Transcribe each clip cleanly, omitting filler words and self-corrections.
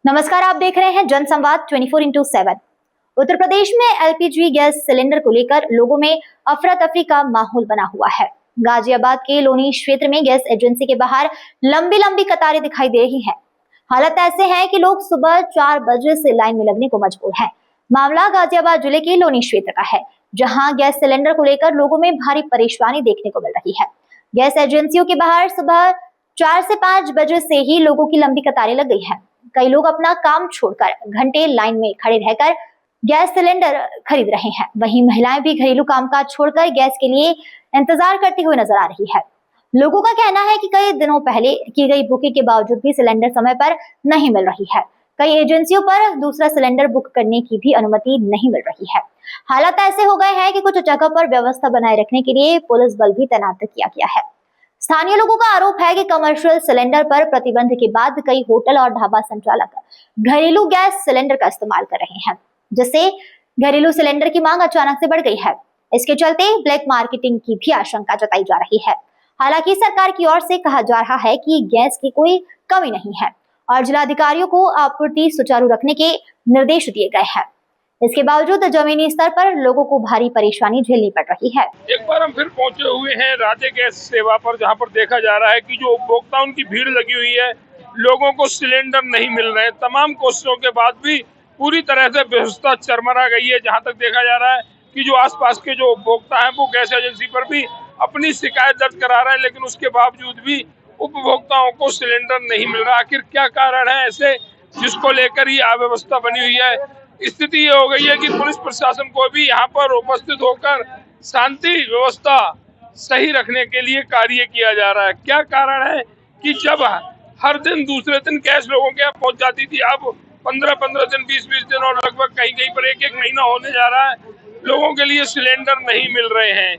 नमस्कार, आप देख रहे हैं जनसंवाद 24x7। उत्तर प्रदेश में एलपीजी गैस सिलेंडर को लेकर लोगों में अफरा तफरी का माहौल बना हुआ है। गाजियाबाद के लोनी क्षेत्र में गैस एजेंसी के बाहर लंबी लंबी कतारें दिखाई दे रही हैं। हालत ऐसे है कि लोग सुबह 4 बजे से लाइन में लगने को मजबूर हैं। मामला गाजियाबाद जिले के लोनी क्षेत्र का है, जहां गैस सिलेंडर को लेकर लोगों में भारी परेशानी देखने को मिल रही है। गैस एजेंसियों के बाहर सुबह 4 से 5 बजे से ही लोगों की लंबी कतारें लग गई है। कई लोग अपना काम छोड़कर घंटे लाइन में खड़े रहकर गैस सिलेंडर खरीद रहे हैं। वहीं महिलाएं भी घरेलू कामकाज छोड़कर गैस के लिए इंतजार करती हुई नजर आ रही है। लोगों का कहना है कि कई दिनों पहले की गई बुकिंग के बावजूद भी सिलेंडर समय पर नहीं मिल रही है। कई एजेंसियों पर दूसरा सिलेंडर बुक करने की भी अनुमति नहीं मिल रही है। हालात ऐसे हो गए हैं कि कुछ जगह पर व्यवस्था बनाए रखने के लिए पुलिस बल भी तैनात किया गया है। स्थानीय लोगों का आरोप है कि कमर्शियल सिलेंडर पर प्रतिबंध के बाद कई होटल और ढाबा संचालक घरेलू गैस सिलेंडर का इस्तेमाल कर रहे हैं, जिससे घरेलू सिलेंडर की मांग अचानक से बढ़ गई है। इसके चलते ब्लैक मार्केटिंग की भी आशंका जताई जा रही है। हालांकि सरकार की ओर से कहा जा रहा है कि गैस की कोई कमी नहीं है और जिलाधिकारियों को आपूर्ति सुचारू रखने के निर्देश दिए गए हैं। इसके बावजूद जमीनी स्तर पर लोगों को भारी परेशानी झेलनी पड़ रही है। एक बार हम फिर पहुंचे हुए हैं राज्य गैस सेवा पर, जहां पर देखा जा रहा है कि जो उपभोक्ताओं की भीड़ लगी हुई है, लोगों को सिलेंडर नहीं मिल रहे हैं। तमाम कोशिशों के बाद भी पूरी तरह से व्यवस्था चरमरा गई है। जहां तक देखा जा रहा है कि जो आसपास के जो उपभोक्ता हैं वो गैस एजेंसी पर भी अपनी शिकायत दर्ज करा रहे हैं, लेकिन उसके बावजूद भी उपभोक्ताओं को सिलेंडर नहीं मिल रहा। आखिर क्या कारण है ऐसे जिसको लेकर ये अव्यवस्था बनी हुई है? स्थिति ये हो गई है कि पुलिस प्रशासन को भी यहाँ पर उपस्थित होकर शांति व्यवस्था सही रखने के लिए कार्य किया जा रहा है। क्या कारण है कि जब हर दिन दूसरे दिन गैस लोगों के यहाँ पहुंच जाती थी, अब 15-15 दिन, 20-20 दिन और लगभग कहीं पर 1-1 महीना होने जा रहा है, लोगों के लिए सिलेंडर नहीं मिल रहे हैं।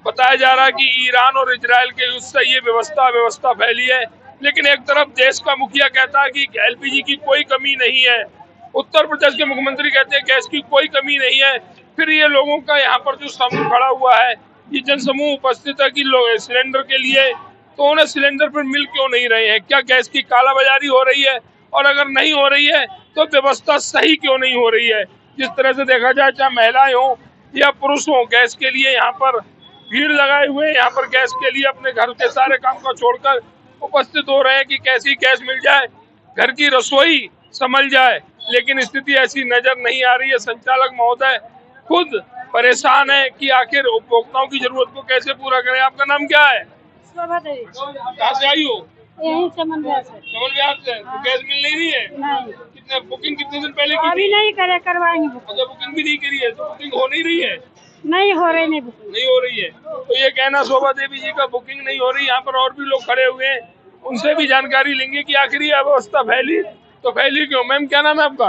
बताया जा रहा है कि ईरान और इजराइल के युद्ध से ये व्यवस्था फैली है, लेकिन एक तरफ देश का मुखिया कहता है कि एलपीजी की कोई कमी नहीं है, उत्तर प्रदेश के मुख्यमंत्री कहते हैं गैस की कोई कमी नहीं है, फिर ये लोगों का यहाँ पर जो समूह खड़ा हुआ है, ये जनसमूह उपस्थित है कि सिलेंडर के लिए, तो उन्हें सिलेंडर पर मिल क्यों नहीं रहे हैं? क्या गैस की कालाबाजारी हो रही है? और अगर नहीं हो रही है तो व्यवस्था सही क्यों नहीं हो रही है? जिस तरह से देखा जाए, चाहे महिलाएं हो या पुरुष हो, गैस के लिए यहाँ पर भीड़ लगाए हुए, यहाँ पर गैस के लिए अपने घर के सारे काम को छोड़कर उपस्थित हो रहे हैं कि कैसी गैस मिल जाए, घर की रसोई संभल जाए। लेकिन स्थिति ऐसी नजर नहीं आ रही है। संचालक महोदय खुद परेशान है कि आखिर उपभोक्ताओं की जरूरत को कैसे पूरा करें। आपका नाम क्या है? कहाँ से आई हो? यही चमन ब्याह से। चमन ब्याह से। तो गैस मिल नहीं रही है? नहीं। बुकिंग कितने दिन पहले की अभी थी? नहीं करवाएंगे। अच्छा, बुकिंग भी नहीं करी है तो बुकिंग हो नहीं रही है? नहीं हो रही, नहीं हो रही है। तो ये कहना शोभा देवी जी का बुकिंग नहीं हो रही। यहाँ पर और भी लोग खड़े हुए हैं, उनसे भी जानकारी लेंगे कि आखिर ये अव्यवस्था फैली तो फैली क्यों। मैम, क्या नाम है आपका?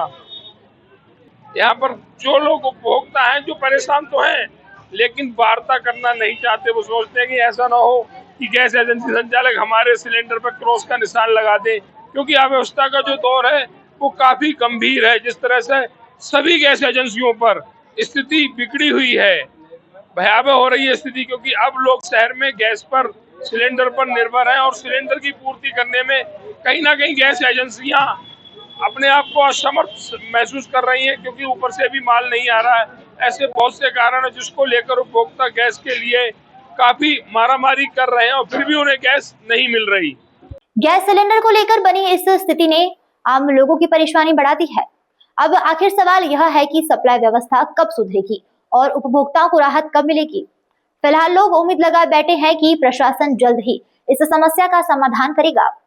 यहाँ पर जो लोग उपभोक्ता हैं, जो परेशान तो हैं, लेकिन वार्ता करना नहीं चाहते। वो सोचते हैं कि ऐसा ना हो कि गैस एजेंसी संचालक हमारे सिलेंडर पर क्रॉस का निशान लगा दे, क्योंकि अव्यवस्था का जो दौर है वो काफी गंभीर है। जिस तरह से सभी गैस एजेंसियों पर स्थिति बिगड़ी हुई है, भयावह हो रही है स्थिति, क्योंकि अब लोग शहर में गैस पर, सिलेंडर पर निर्भर हैं और सिलेंडर की पूर्ति करने में कहीं ना कहीं गैस एजेंसियां अपने आप को असमर्थ महसूस कर रही हैं, क्योंकि ऊपर से भी माल नहीं आ रहा है। ऐसे बहुत से कारण है जिसको लेकर उपभोक्ता गैस के लिए काफी मारामारी कर रहे हैं और फिर भी उन्हें गैस नहीं मिल रही। गैस सिलेंडर को लेकर बनी इस स्थिति ने आम लोगों की परेशानी बढ़ा दी है। अब आखिर सवाल यह है कि सप्लाई व्यवस्था कब सुधरेगी और उपभोक्ताओं को राहत कब मिलेगी। फिलहाल लोग उम्मीद लगाए बैठे हैं कि प्रशासन जल्द ही इस समस्या का समाधान करेगा।